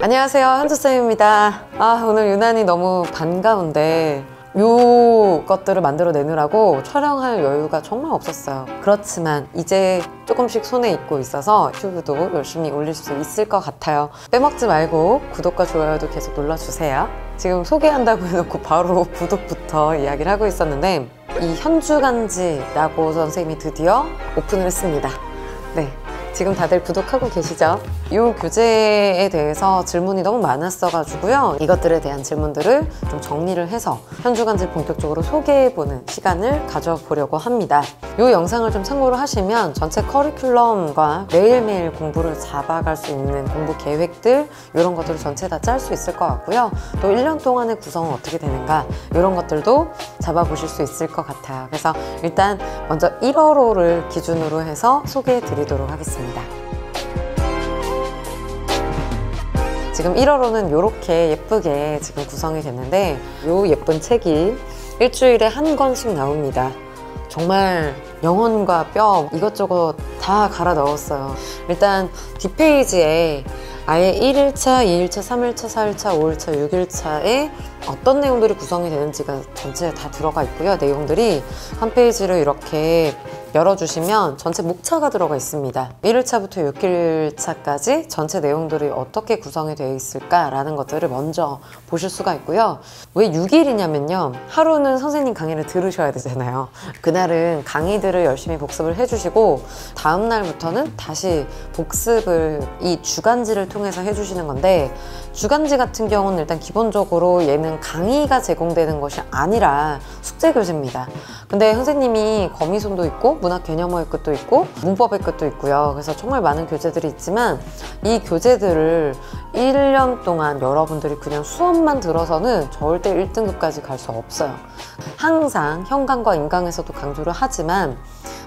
안녕하세요, 현주쌤입니다. 오늘 유난히 너무 반가운데 요 것들을 만들어 내느라고 촬영할 여유가 정말 없었어요. 그렇지만 이제 조금씩 손에 익고 있어서 유튜브도 열심히 올릴 수 있을 것 같아요. 빼먹지 말고 구독과 좋아요도 계속 눌러주세요. 지금 소개한다고 해놓고 바로 구독부터 이야기를 하고 있었는데 이 현주간지라고 선생님이 드디어 오픈을 했습니다. 네, 지금 다들 구독하고 계시죠? 이 교재에 대해서 질문이 너무 많았어가지고요. 이것들에 대한 질문들을 좀 정리를 해서 현주간지 본격적으로 소개해보는 시간을 가져보려고 합니다. 이 영상을 좀 참고로 하시면 전체 커리큘럼과 매일매일 공부를 잡아갈 수 있는 공부 계획들 이런 것들을 전체 다 짤 수 있을 것 같고요. 또 1년 동안의 구성은 어떻게 되는가 이런 것들도 잡아보실 수 있을 것 같아요. 그래서 일단 먼저 1월호를 기준으로 해서 소개해 드리도록 하겠습니다. 지금 1월호는 이렇게 예쁘게 지금 구성이 됐는데 이 예쁜 책이 일주일에 한 권씩 나옵니다. 정말 영혼과 뼈 이것저것 다 갈아 넣었어요. 일단 뒷페이지에 아예 1일차, 2일차, 3일차, 4일차, 5일차, 6일차에 어떤 내용들이 구성이 되는지가 전체에 다 들어가 있고요. 내용들이 한 페이지를 이렇게 열어주시면 전체 목차가 들어가 있습니다. 1일차부터 6일차까지 전체 내용들이 어떻게 구성이 되어 있을까라는 것들을 먼저 보실 수가 있고요. 왜 6일이냐면요. 하루는 선생님 강의를 들으셔야 되잖아요. 그날은 강의들을 열심히 복습을 해주시고 다음 날부터는 다시 복습을 이 주간지를 통해서 해주시는 건데 주간지 같은 경우는 일단 기본적으로 얘는 강의가 제공되는 것이 아니라 숙제 교재입니다. 근데 선생님이 거미손도 있고 문학 개념어의 끝도 있고 문법의 끝도 있고요. 그래서 정말 많은 교재들이 있지만 이 교재들을 1년 동안 여러분들이 그냥 수업만 들어서는 절대 1등급까지 갈 수 없어요. 항상 현강과 인강에서도 강조를 하지만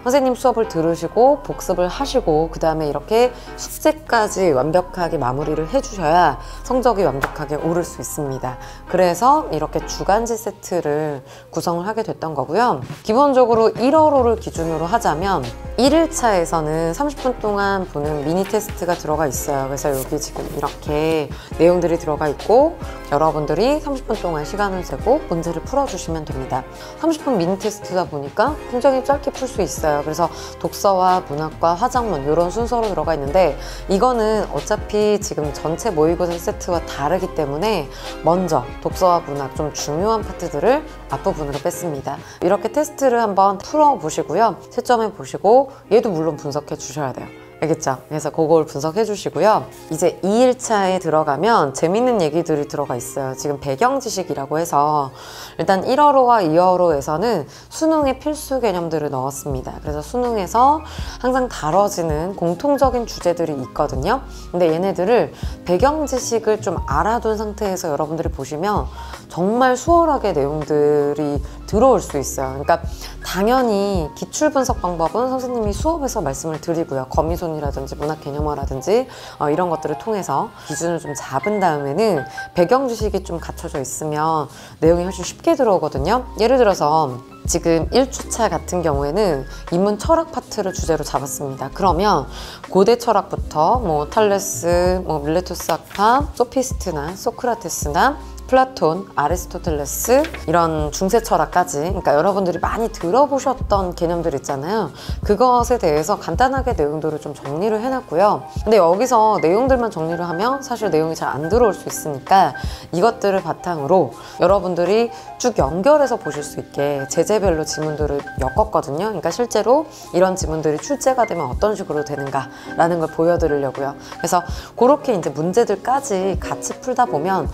선생님 수업을 들으시고 복습을 하시고 그 다음에 이렇게 숙제까지 완벽하게 마무리를 해주셔야 성적이 완벽하게 오를 수 있습니다. 그래서 이렇게 주간지 세트를 구성을 하게 됐던 거고요. 기본적으로 1월호를 기준으로 하자면 1일차에서는 30분 동안 보는 미니 테스트가 들어가 있어요. 그래서 여기 지금 이렇게 내용들이 들어가 있고 여러분들이 30분 동안 시간을 재고 문제를 풀어주시면 됩니다. 30분 미니 테스트다 보니까 굉장히 짧게 풀 수 있어요. 그래서 독서와 문학과 화작문 이런 순서로 들어가 있는데 이거는 어차피 지금 전체 모의고사 세트와 다르기 때문에 먼저 독서와 문학 좀 중요한 파트들을 앞부분으로 뺐습니다. 이렇게 테스트를 한번 풀어보시고요. 채점해 보시고 얘도 물론 분석해 주셔야 돼요. 알겠죠? 그래서 그걸 분석해 주시고요. 이제 2일차에 들어가면 재밌는 얘기들이 들어가 있어요. 지금 배경 지식이라고 해서 일단 1월호와 2월호에서는 수능의 필수 개념들을 넣었습니다. 그래서 수능에서 항상 다뤄지는 공통적인 주제들이 있거든요. 근데 얘네들을 배경 지식을 좀 알아둔 상태에서 여러분들이 보시면 정말 수월하게 내용들이 들어올 수 있어요. 그러니까 당연히 기출 분석 방법은 선생님이 수업에서 말씀을 드리고요. 거미손이라든지 문학 개념어라든지 이런 것들을 통해서 기준을 좀 잡은 다음에는 배경 지식이 좀 갖춰져 있으면 내용이 훨씬 쉽게 들어오거든요. 예를 들어서 지금 1주차 같은 경우에는 인문 철학 파트를 주제로 잡았습니다. 그러면 고대 철학부터 탈레스, 밀레투스 학파, 소피스트나 소크라테스나 플라톤, 아리스토텔레스 이런 중세 철학까지 그러니까 여러분들이 많이 들어보셨던 개념들 있잖아요. 그것에 대해서 간단하게 내용들을 좀 정리를 해놨고요. 근데 여기서 내용들만 정리를 하면 사실 내용이 잘 안 들어올 수 있으니까 이것들을 바탕으로 여러분들이 쭉 연결해서 보실 수 있게 제재별로 지문들을 엮었거든요. 그러니까 실제로 이런 지문들이 출제가 되면 어떤 식으로 되는가라는 걸 보여드리려고요. 그래서 그렇게 이제 문제들까지 같이 풀다 보면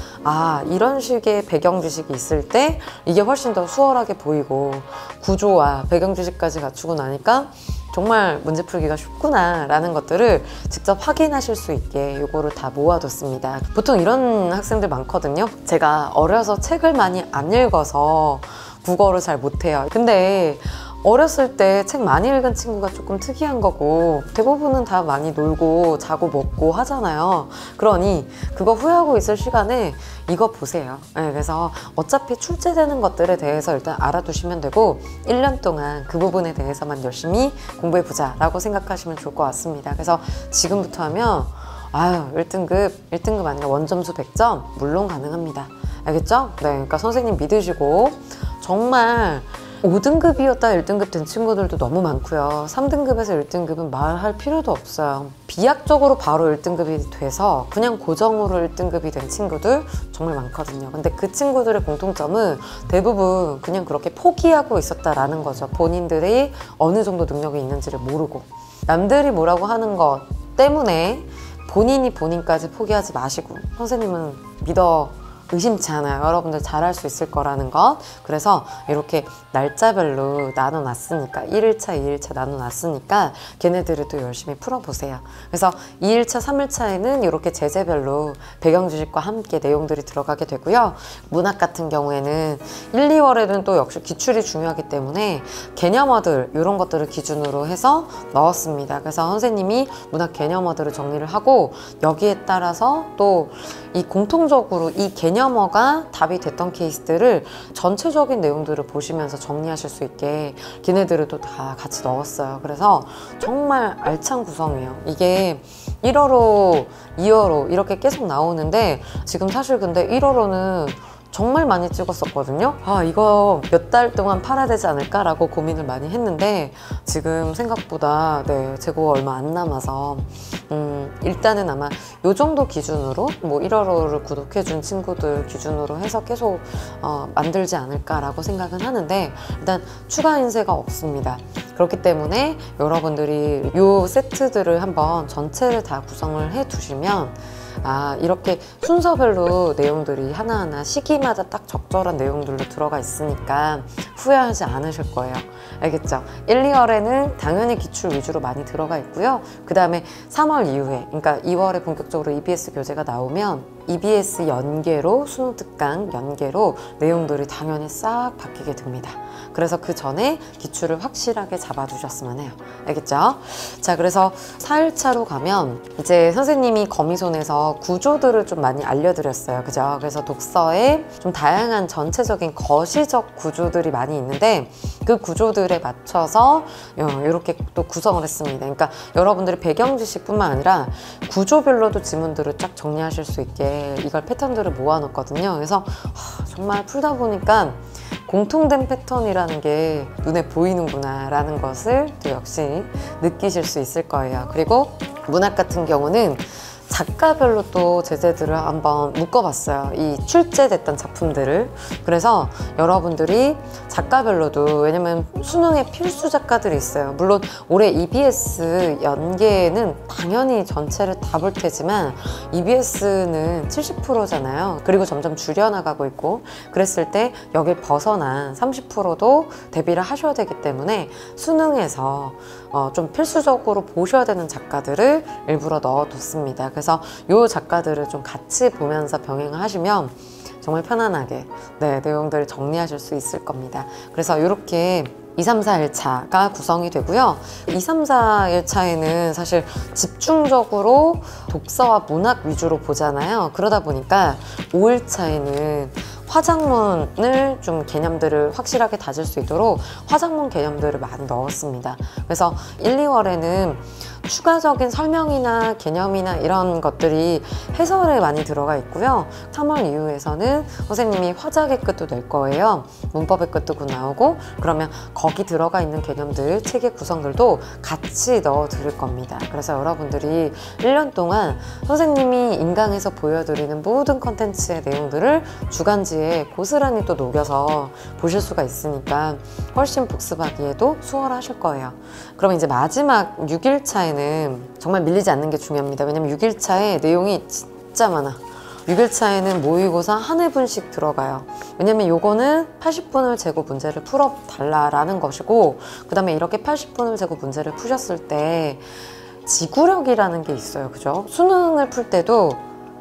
이런 식의 배경 지식이 있을 때 이게 훨씬 더 수월하게 보이고 구조와 배경 지식까지 갖추고 나니까 정말 문제 풀기가 쉽구나 라는 것들을 직접 확인하실 수 있게 이거를 다 모아뒀습니다. 보통 이런 학생들 많거든요. 제가 어려서 책을 많이 안 읽어서 국어를 잘 못해요. 근데 어렸을 때 책 많이 읽은 친구가 조금 특이한 거고 대부분은 다 많이 놀고 자고 먹고 하잖아요. 그러니 그거 후회하고 있을 시간에 이거 보세요. 네, 그래서 어차피 출제되는 것들에 대해서 일단 알아두시면 되고 1년 동안 그 부분에 대해서만 열심히 공부해보자 라고 생각하시면 좋을 것 같습니다. 그래서 지금부터 하면 아유 1등급 아니라 원점수 100점 물론 가능합니다. 알겠죠? 네, 그러니까 선생님 믿으시고 정말 5등급이었다 1등급 된 친구들도 너무 많고요. 3등급에서 1등급은 말할 필요도 없어요. 비약적으로 바로 1등급이 돼서 그냥 고정으로 1등급이 된 친구들 정말 많거든요. 근데 그 친구들의 공통점은 대부분 그냥 그렇게 포기하고 있었다라는 거죠. 본인들이 어느 정도 능력이 있는지를 모르고 남들이 뭐라고 하는 것 때문에 본인이 본인까지 포기하지 마시고 선생님은 믿어 의심치 않아요. 여러분들 잘할 수 있을 거라는 것. 그래서 이렇게 날짜별로 나눠놨으니까 1일차, 2일차 나눠놨으니까 걔네들을 또 열심히 풀어보세요. 그래서 2일차, 3일차에는 이렇게 제재별로 배경지식과 함께 내용들이 들어가게 되고요. 문학 같은 경우에는 1, 2월에는 또 역시 기출이 중요하기 때문에 개념어들 이런 것들을 기준으로 해서 넣었습니다. 그래서 선생님이 문학 개념어들을 정리를 하고 여기에 따라서 또 이 공통적으로 이 개념어가 답이 됐던 케이스들을 전체적인 내용들을 보시면서 정리하실 수 있게 걔네들을 또 다 같이 넣었어요. 그래서 정말 알찬 구성이에요. 이게 1월호, 2월호 이렇게 계속 나오는데 지금 사실 근데 1월호는 정말 많이 찍었었거든요. 아 이거 몇 달 동안 팔아야 되지 않을까 라고 고민을 많이 했는데 지금 생각보다 네 재고가 얼마 안 남아서 일단은 아마 요 정도 기준으로 뭐 1월호를 구독해준 친구들 기준으로 해서 계속 만들지 않을까 라고 생각은 하는데 일단 추가 인쇄가 없습니다. 그렇기 때문에 여러분들이 요 세트들을 한번 전체를 다 구성을 해 두시면 아 이렇게 순서별로 내용들이 하나하나 시기마다 딱 적절한 내용들로 들어가 있으니까 후회하지 않으실 거예요. 알겠죠? 1, 2월에는 당연히 기출 위주로 많이 들어가 있고요. 그 다음에 3월 이후에 그러니까 2월에 본격적으로 EBS 교재가 나오면 EBS 연계로 수능 특강 연계로 내용들이 당연히 싹 바뀌게 됩니다. 그래서 그 전에 기출을 확실하게 잡아두셨으면 해요. 알겠죠? 자 그래서 4일차로 가면 이제 선생님이 거미손에서 구조들을 좀 많이 알려드렸어요. 그죠? 그래서 독서에 좀 다양한 전체적인 거시적 구조들이 많이 있는데 그 구조들에 맞춰서 이렇게 또 구성을 했습니다. 그러니까 여러분들이 배경 지식뿐만 아니라 구조별로도 지문들을 쫙 정리하실 수 있게 이걸 패턴들을 모아놓거든요. 그래서 정말 풀다 보니까 공통된 패턴이라는 게 눈에 보이는구나 라는 것을 또 역시 느끼실 수 있을 거예요. 그리고 문학 같은 경우는 작가별로 또 제재들을 한번 묶어봤어요. 이 출제됐던 작품들을. 그래서 여러분들이 작가별로도 왜냐면 수능에 필수 작가들이 있어요. 물론 올해 EBS 연계는 당연히 전체를 다 볼 테지만 EBS는 70%잖아요. 그리고 점점 줄여나가고 있고 그랬을 때 여길 벗어난 30%도 대비를 하셔야 되기 때문에 수능에서 좀 필수적으로 보셔야 되는 작가들을 일부러 넣어뒀습니다. 그래서 이 작가들을 좀 같이 보면서 병행을 하시면 정말 편안하게 네, 내용들을 정리하실 수 있을 겁니다. 그래서 이렇게 2, 3, 4일차가 구성이 되고요. 2, 3, 4일차에는 사실 집중적으로 독서와 문학 위주로 보잖아요. 그러다 보니까 5일차에는 화작문을 좀 개념들을 확실하게 다질 수 있도록 화작문 개념들을 많이 넣었습니다. 그래서 1, 2월에는 추가적인 설명이나 개념이나 이런 것들이 해설에 많이 들어가 있고요. 3월 이후에서는 선생님이 화작의 끝도 낼 거예요. 문법의 끝도 곧 나오고 그러면 거기 들어가 있는 개념들, 책의 구성들도 같이 넣어 드릴 겁니다. 그래서 여러분들이 1년 동안 선생님이 인강에서 보여드리는 모든 컨텐츠의 내용들을 주간지에 고스란히 또 녹여서 보실 수가 있으니까 훨씬 복습하기에도 수월하실 거예요. 그럼 이제 마지막 6일차에는 정말 밀리지 않는 게 중요합니다. 왜냐면 6일차에 내용이 진짜 많아. 6일차에는 모의고사 한 회분씩 들어가요. 왜냐면 요거는 80분을 재고 문제를 풀어달라라는 것이고 그 다음에 이렇게 80분을 재고 문제를 푸셨을 때 지구력이라는 게 있어요. 그죠? 수능을 풀 때도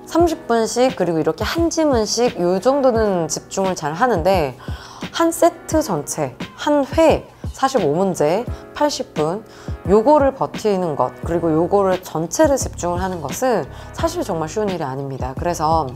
30분씩 그리고 이렇게 한 지문씩 요 정도는 집중을 잘 하는데 한 세트 전체, 한 회 45문제 80분 요거를 버티는 것 그리고 요거를 전체를 집중을 하는 것은 사실 정말 쉬운 일이 아닙니다. 그래서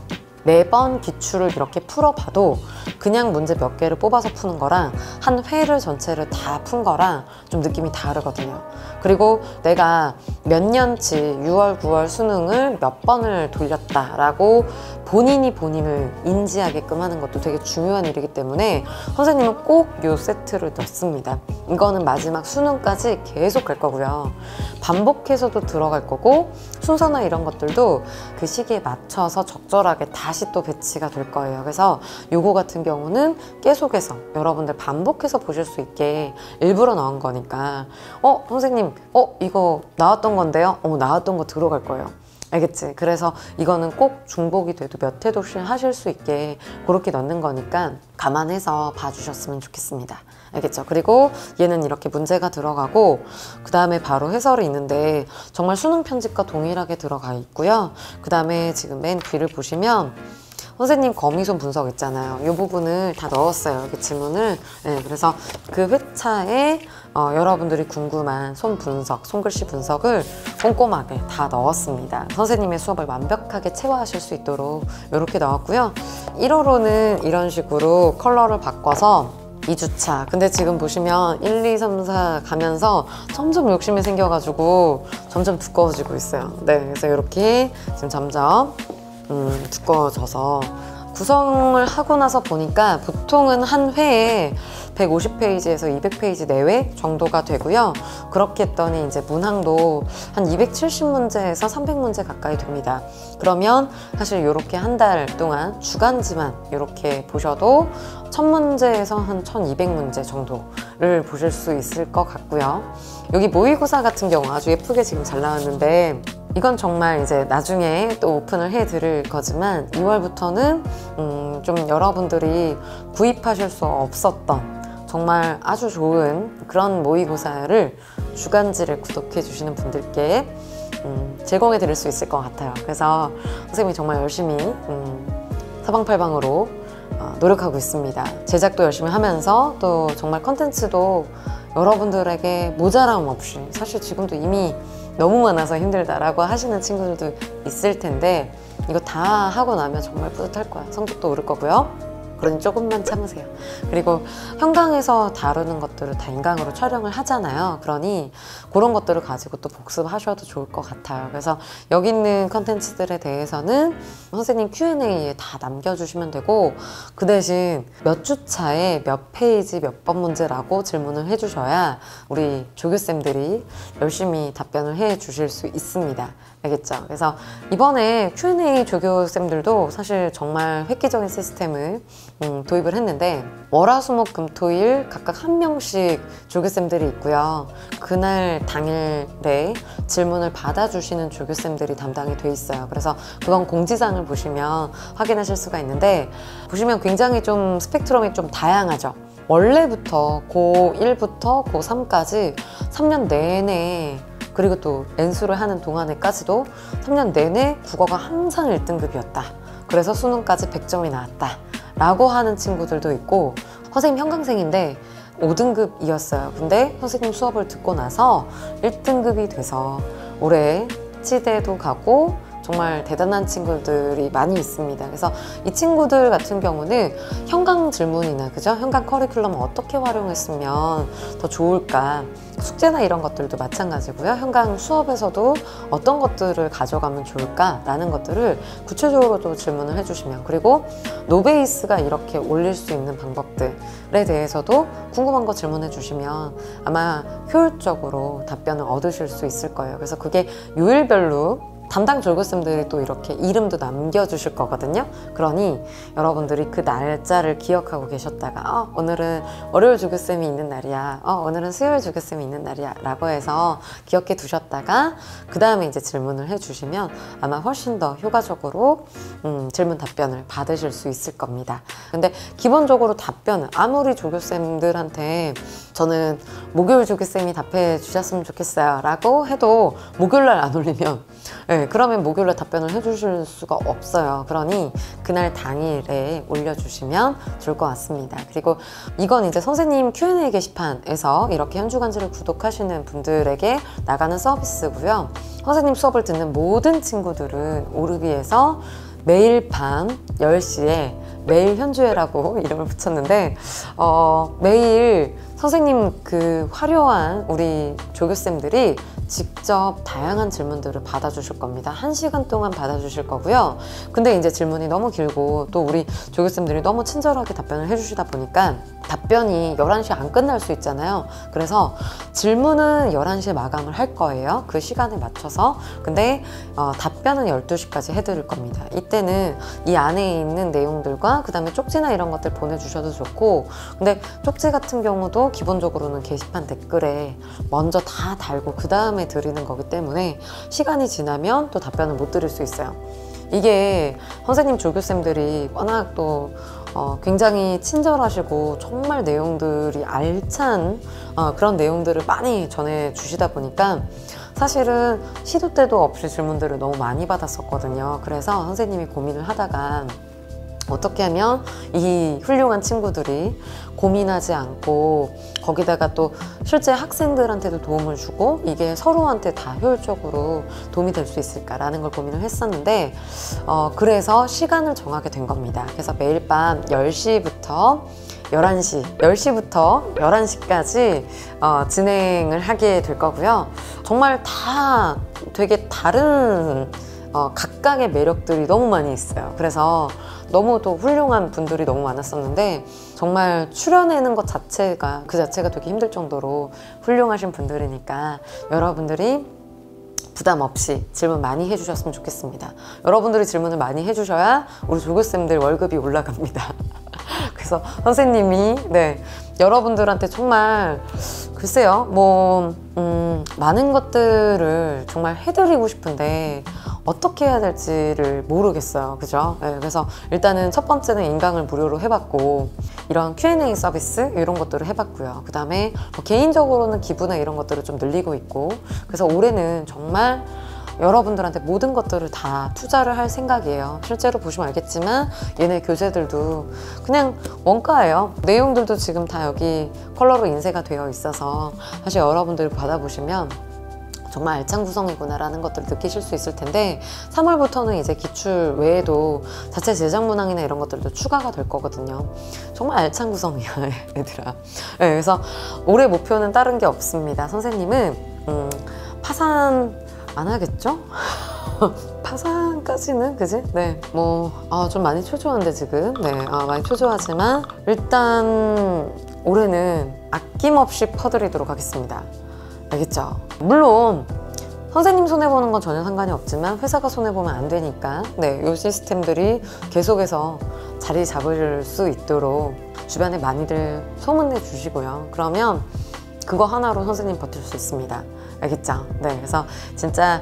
매번 기출을 이렇게 풀어봐도 그냥 문제 몇 개를 뽑아서 푸는 거랑 한 회를 전체를 다 푼 거랑 좀 느낌이 다르거든요. 그리고 내가 몇 년치 6월, 9월 수능을 몇 번을 돌렸다라고 본인이 본인을 인지하게끔 하는 것도 되게 중요한 일이기 때문에 선생님은 꼭 이 세트를 넣습니다. 이거는 마지막 수능까지 계속 갈 거고요. 반복해서도 들어갈 거고 순서나 이런 것들도 그 시기에 맞춰서 적절하게 다시 또 배치가 될 거예요. 그래서 요거 같은 경우는 계속해서 여러분들 반복해서 보실 수 있게 일부러 넣은 거니까 선생님 이거 나왔던 건데요? 나왔던 거 들어갈 거예요. 알겠지? 그래서 이거는 꼭 중복이 돼도 몇 회도씩 하실 수 있게 그렇게 넣는 거니까 감안해서 봐주셨으면 좋겠습니다. 알겠죠? 그리고 얘는 이렇게 문제가 들어가고 그 다음에 바로 해설이 있는데 정말 수능 편집과 동일하게 들어가 있고요. 그 다음에 지금 맨 뒤를 보시면 선생님 거미손 분석 있잖아요. 이 부분을 다 넣었어요. 이렇게 질문을. 네, 그래서 그 회차에 여러분들이 궁금한 손 분석, 손글씨 분석을 꼼꼼하게 다 넣었습니다. 선생님의 수업을 완벽하게 체화하실 수 있도록 이렇게 넣었고요. 1호로는 이런 식으로 컬러를 바꿔서 2주차. 근데 지금 보시면 1, 2, 3, 4 가면서 점점 욕심이 생겨가지고 점점 두꺼워지고 있어요. 네, 그래서 이렇게 지금 점점 두꺼워져서 구성을 하고 나서 보니까 보통은 한 회에 150페이지에서 200페이지 내외 정도가 되고요. 그렇게 했더니 이제 문항도 한 270문제에서 300문제 가까이 됩니다. 그러면 사실 이렇게 한 달 동안 주간지만 이렇게 보셔도 1000문제에서 한 1200문제 정도를 보실 수 있을 것 같고요. 여기 모의고사 같은 경우 아주 예쁘게 지금 잘 나왔는데 이건 정말 이제 나중에 또 오픈을 해 드릴 거지만 2월부터는 좀 여러분들이 구입하실 수 없었던 정말 아주 좋은 그런 모의고사를 주간지를 구독해 주시는 분들께 제공해 드릴 수 있을 것 같아요. 그래서 선생님이 정말 열심히 사방팔방으로 노력하고 있습니다. 제작도 열심히 하면서 또 정말 컨텐츠도 여러분들에게 모자람 없이, 사실 지금도 이미 너무 많아서 힘들다라고 하시는 친구들도 있을 텐데 이거 다 하고 나면 정말 뿌듯할 거야. 성적도 오를 거고요. 그러니 조금만 참으세요. 그리고 현강에서 다루는 것들을 다 인강으로 촬영을 하잖아요. 그러니 그런 것들을 가지고 또 복습하셔도 좋을 것 같아요. 그래서 여기 있는 컨텐츠들에 대해서는 선생님 Q&A에 다 남겨주시면 되고 그 대신 몇 주 차에 몇 페이지 몇 번 문제라고 질문을 해주셔야 우리 조교쌤들이 열심히 답변을 해주실 수 있습니다. 알겠죠? 그래서 이번에 Q&A 조교쌤들도 사실 정말 획기적인 시스템을 도입을 했는데 월화수목금토일 각각 한 명씩 조교쌤들이 있고요. 그날 당일에 질문을 받아주시는 조교쌤들이 담당이 돼 있어요. 그래서 그건 공지사항을 보시면 확인하실 수가 있는데 보시면 굉장히 좀 스펙트럼이 좀 다양하죠. 원래부터 고1부터 고3까지 3년 내내 그리고 또 N수를 하는 동안에까지도 3년 내내 국어가 항상 1등급이었다. 그래서 수능까지 100점이 나왔다. 라고 하는 친구들도 있고 선생님 현강생인데 5등급이었어요. 근데 선생님 수업을 듣고 나서 1등급이 돼서 올해 치대도 가고 정말 대단한 친구들이 많이 있습니다. 그래서 이 친구들 같은 경우는 현강 질문이나 그죠? 현강 커리큘럼을 어떻게 활용했으면 더 좋을까? 숙제나 이런 것들도 마찬가지고요. 현강 수업에서도 어떤 것들을 가져가면 좋을까라는 것들을 구체적으로도 질문을 해주시면, 그리고 노베이스가 이렇게 올릴 수 있는 방법들에 대해서도 궁금한 거 질문해 주시면 아마 효율적으로 답변을 얻으실 수 있을 거예요. 그래서 그게 요일별로 담당 조교쌤들이 또 이렇게 이름도 남겨주실 거거든요. 그러니 여러분들이 그 날짜를 기억하고 계셨다가 오늘은 월요일 조교쌤이 있는 날이야, 오늘은 수요일 조교쌤이 있는 날이야 라고 해서 기억해 두셨다가 그 다음에 이제 질문을 해주시면 아마 훨씬 더 효과적으로 질문 답변을 받으실 수 있을 겁니다. 근데 기본적으로 답변은 아무리 조교쌤들한테 저는 목요일 조교쌤이 답해 주셨으면 좋겠어요 라고 해도 목요일날 안 올리면 그러면 목요일에 답변을 해주실 수가 없어요. 그러니 그날 당일에 올려주시면 좋을 것 같습니다. 그리고 이건 이제 선생님 Q&A 게시판에서 이렇게 현주간지를 구독하시는 분들에게 나가는 서비스고요. 선생님 수업을 듣는 모든 친구들은 오르비에서 매일 밤 10시에 매일 현주회라고 이름을 붙였는데 매일 선생님 그 화려한 우리 조교쌤들이 직접 다양한 질문들을 받아주실 겁니다. 1시간 동안 받아주실 거고요. 근데 이제 질문이 너무 길고 또 우리 조교쌤들이 너무 친절하게 답변을 해주시다 보니까 답변이 11시에 안 끝날 수 있잖아요. 그래서 질문은 11시에 마감을 할 거예요. 그 시간에 맞춰서. 근데 답변은 12시까지 해드릴 겁니다. 이때는 이 안에 있는 내용들과 그 다음에 쪽지나 이런 것들 보내주셔도 좋고, 근데 쪽지 같은 경우도 기본적으로는 게시판 댓글에 먼저 다 달고 그 다음에 드리는 거기 때문에 시간이 지나면 또 답변을 못 드릴 수 있어요. 이게 선생님 조교쌤들이 워낙 또 굉장히 친절하시고 정말 내용들이 알찬 그런 내용들을 많이 전해주시다 보니까 사실은 시도 때도 없이 질문들을 너무 많이 받았었거든요. 그래서 선생님이 고민을 하다가 어떻게 하면 이 훌륭한 친구들이 고민하지 않고 거기다가 또 실제 학생들한테도 도움을 주고 이게 서로한테 다 효율적으로 도움이 될 수 있을까라는 걸 고민을 했었는데 그래서 시간을 정하게 된 겁니다. 그래서 매일 밤 10시부터 11시, 10시부터 11시까지 진행을 하게 될 거고요. 정말 다 되게 다른 각각의 매력들이 너무 많이 있어요. 그래서 너무 또 훌륭한 분들이 너무 많았었는데 정말 출연하는 것 자체가 그 자체가 되게 힘들 정도로 훌륭하신 분들이니까 여러분들이 부담 없이 질문 많이 해주셨으면 좋겠습니다. 여러분들이 질문을 많이 해주셔야 우리 조교쌤들 월급이 올라갑니다. 그래서 선생님이 여러분들한테 정말 글쎄요 많은 것들을 정말 해드리고 싶은데 어떻게 해야 될지를 모르겠어요. 그죠? 그래서 일단은 첫 번째는 인강을 무료로 해봤고 이런 Q&A 서비스 이런 것들을 해봤고요. 그 다음에 개인적으로는 기부나 이런 것들을 좀 늘리고 있고, 그래서 올해는 정말 여러분들한테 모든 것들을 다 투자를 할 생각이에요. 실제로 보시면 알겠지만 얘네 교재들도 그냥 원가예요. 내용들도 지금 다 여기 컬러로 인쇄가 되어 있어서 사실 여러분들이 받아보시면 정말 알찬 구성이구나 라는 것들을 느끼실 수 있을 텐데 3월부터는 이제 기출 외에도 자체 제작 문항이나 이런 것들도 추가가 될 거거든요. 정말 알찬 구성이야 얘들아. 그래서 올해 목표는 다른 게 없습니다. 선생님은 파산 안 하겠죠? 파산까지는 그지? 좀 많이 초조한데 지금 많이 초조하지만 일단 올해는 아낌없이 퍼드리도록 하겠습니다. 알겠죠? 물론 선생님 손해보는 건 전혀 상관이 없지만 회사가 손해보면 안 되니까 이 시스템들이 계속해서 자리 잡을 수 있도록 주변에 많이들 소문내 주시고요. 그러면 그거 하나로 선생님 버틸 수 있습니다. 알겠죠? 그래서 진짜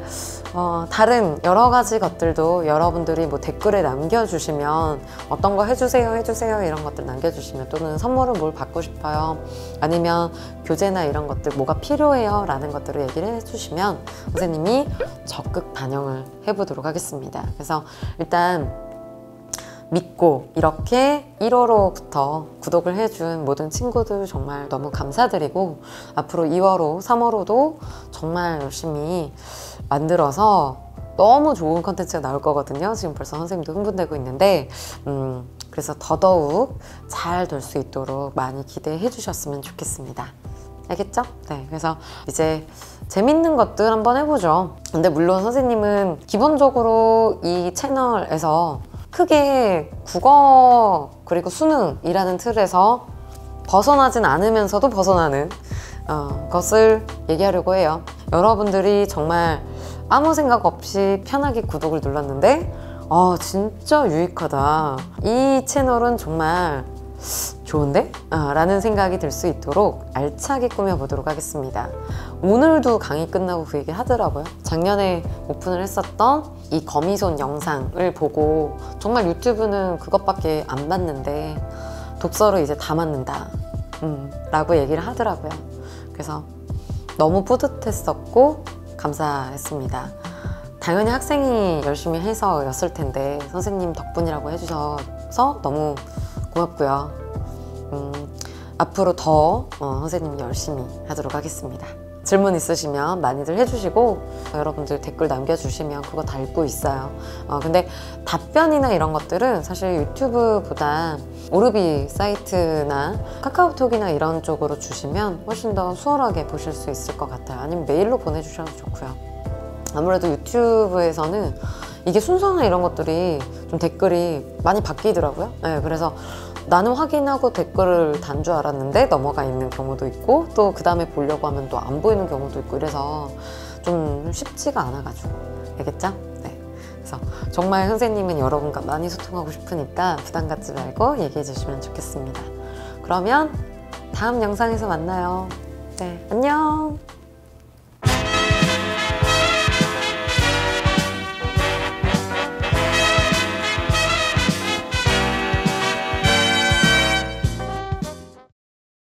다른 여러 가지 것들도 여러분들이 뭐 댓글에 남겨주시면 어떤 거 해주세요 이런 것들 남겨주시면, 또는 선물을 뭘 받고 싶어요, 아니면 교재나 이런 것들 뭐가 필요해요 라는 것들을 얘기를 해주시면 선생님이 적극 반영을 해보도록 하겠습니다. 그래서 일단 믿고 이렇게 1월호부터 구독을 해준 모든 친구들 정말 너무 감사드리고, 앞으로 2월호, 3월호도 정말 열심히 만들어서 너무 좋은 컨텐츠가 나올 거거든요. 지금 벌써 선생님도 흥분되고 있는데 그래서 더더욱 잘 될 수 있도록 많이 기대해 주셨으면 좋겠습니다. 알겠죠? 그래서 이제 재밌는 것들 한번 해보죠. 근데 물론 선생님은 기본적으로 이 채널에서 크게 국어 그리고 수능이라는 틀에서 벗어나진 않으면서도 벗어나는 것을 얘기하려고 해요. 여러분들이 정말 아무 생각 없이 편하게 구독을 눌렀는데 진짜 유익하다, 이 채널은 정말 좋은데? 라는 생각이 들 수 있도록 알차게 꾸며보도록 하겠습니다. 오늘도 강의 끝나고 그 얘기 하더라고요. 작년에 오픈을 했었던 이 거미손 영상을 보고 정말 유튜브는 그것밖에 안 봤는데 독서로 이제 담았는다 라고 얘기를 하더라고요. 그래서 너무 뿌듯했었고 감사했습니다. 당연히 학생이 열심히 해서 였을 텐데 선생님 덕분이라고 해주셔서 너무 고맙고요. 앞으로 더 선생님 열심히 하도록 하겠습니다. 질문 있으시면 많이들 해주시고 여러분들 댓글 남겨주시면 그거 다 읽고 있어요. 근데 답변이나 이런 것들은 사실 유튜브보다 오르비 사이트나 카카오톡이나 이런 쪽으로 주시면 훨씬 더 수월하게 보실 수 있을 것 같아요. 아니면 메일로 보내주셔도 좋고요. 아무래도 유튜브에서는 이게 순서나 이런 것들이 좀 댓글이 많이 바뀌더라고요. 네, 그래서 나는 확인하고 댓글을 단 줄 알았는데 넘어가 있는 경우도 있고 또 그 다음에 보려고 하면 또 안 보이는 경우도 있고 이래서 좀 쉽지가 않아가지고 알겠죠? 네. 그래서 정말 선생님은 여러분과 많이 소통하고 싶으니까 부담 갖지 말고 얘기해 주시면 좋겠습니다. 그러면 다음 영상에서 만나요. 네, 안녕!